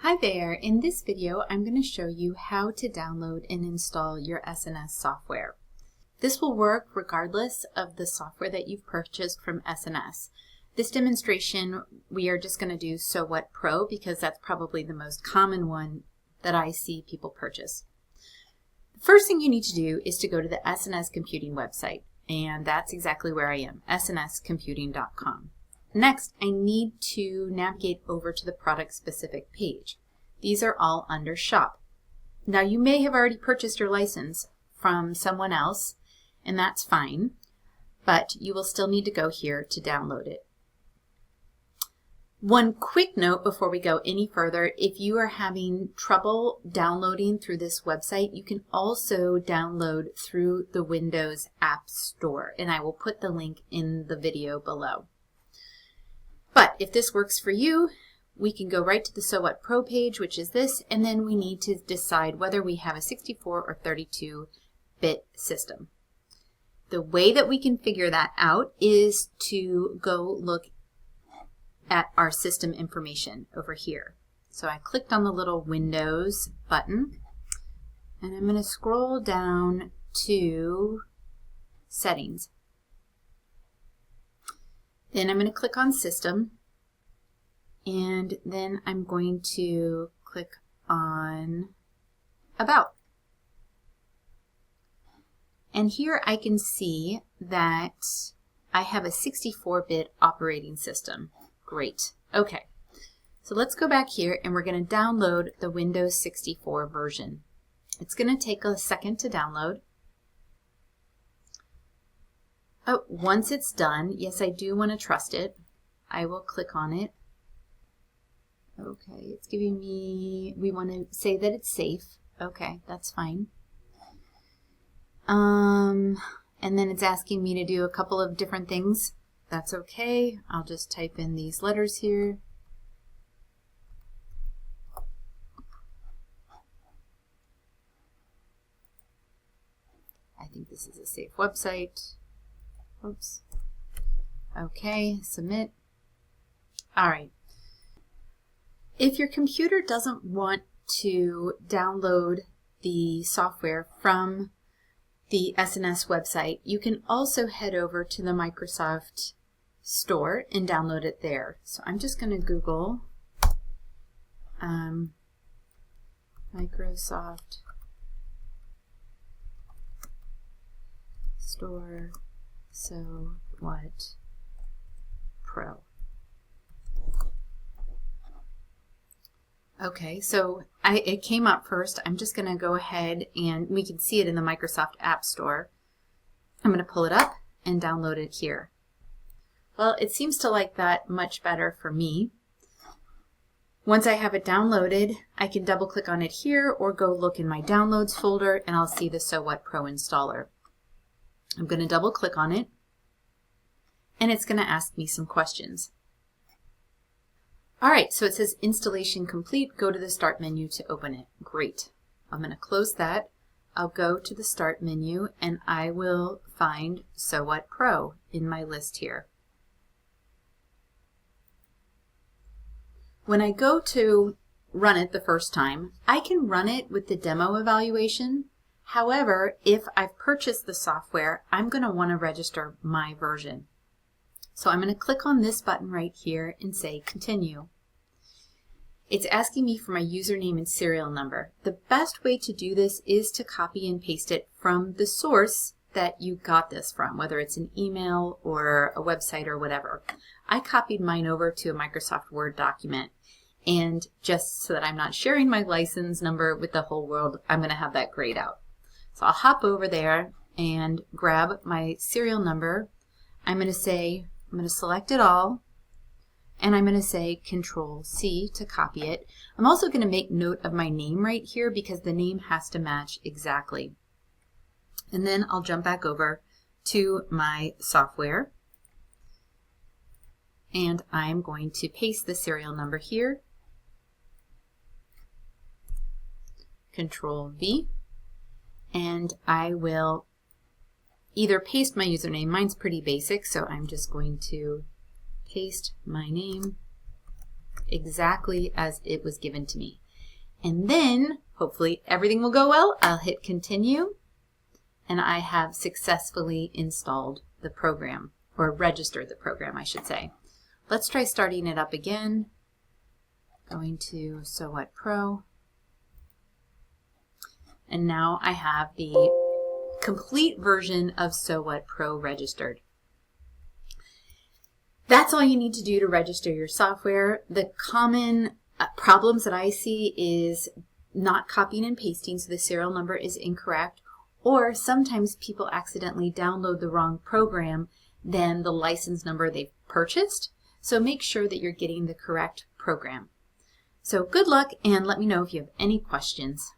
Hi there, in this video I'm going to show you how to download and install your S&S software. This will work regardless of the software that you've purchased from S&S. This demonstration we are just going to do SewWhat-Pro because that's probably the most common one that I see people purchase. The first thing you need to do is to go to the S&S Computing website, and that's exactly where I am, snscomputing.com. Next, I need to navigate over to the product-specific page. These are all under Shop. Now, you may have already purchased your license from someone else, and that's fine, but you will still need to go here to download it. One quick note before we go any further, if you are having trouble downloading through this website, you can also download through the Windows App Store, and I will put the link in the video below. But if this works for you, we can go right to the SewWhat-Pro page, which is this, and then we need to decide whether we have a 64 or 32-bit system. The way that we can figure that out is to go look at our system information over here. So I clicked on the little Windows button, and I'm going to scroll down to Settings. Then I'm going to click on System, and then I'm going to click on About. And here I can see that I have a 64-bit operating system. Great. Okay, so let's go back here and we're going to download the Windows 64 version. It's going to take a second to download. Oh, once it's done, yes, I do want to trust it. I will click on it. Okay, it's giving me, we want to say that it's safe. Okay, that's fine. And then it's asking me to do a couple of different things. That's okay. I'll just type in these letters here. I think this is a safe website. Oops. Okay, submit. All right. If your computer doesn't want to download the software from the S&S website, you can also head over to the Microsoft Store and download it there. So I'm just going to Google Microsoft Store SewWhat-Pro. Okay, so it came up first. I'm just going to go ahead and we can see it in the Microsoft App Store. I'm going to pull it up and download it here. Well, it seems to like that much better for me. Once I have it downloaded, I can double click on it here or go look in my Downloads folder and I'll see the SewWhat-Pro installer. I'm going to double click on it and it's going to ask me some questions. Alright, so it says installation complete. Go to the start menu to open it. Great. I'm going to close that. I'll go to the start menu and I will find SewWhat-Pro in my list here. When I go to run it the first time, I can run it with the demo evaluation. However, if I've purchased the software, I'm going to want to register my version. So I'm going to click on this button right here and say continue. It's asking me for my username and serial number. The best way to do this is to copy and paste it from the source that you got this from, whether it's an email or a website or whatever. I copied mine over to a Microsoft Word document, and just so that I'm not sharing my license number with the whole world, I'm going to have that grayed out. So I'll hop over there and grab my serial number. I'm going to select it all, and I'm going to say Control-C to copy it. I'm also going to make note of my name right here because the name has to match exactly. And then I'll jump back over to my software, and I'm going to paste the serial number here. Control-V, and I will either paste my username. Mine's pretty basic, so I'm just going to paste my name exactly as it was given to me. And then, hopefully everything will go well. I'll hit continue, and I have successfully installed the program, or registered the program, I should say. Let's try starting it up again. Going to SewWhat-Pro. And now I have the complete version of SewWhat-Pro registered. That's all you need to do to register your software. The common problems that I see is not copying and pasting, so the serial number is incorrect, or sometimes people accidentally download the wrong program than the license number they've purchased. So make sure that you're getting the correct program. So good luck, and let me know if you have any questions.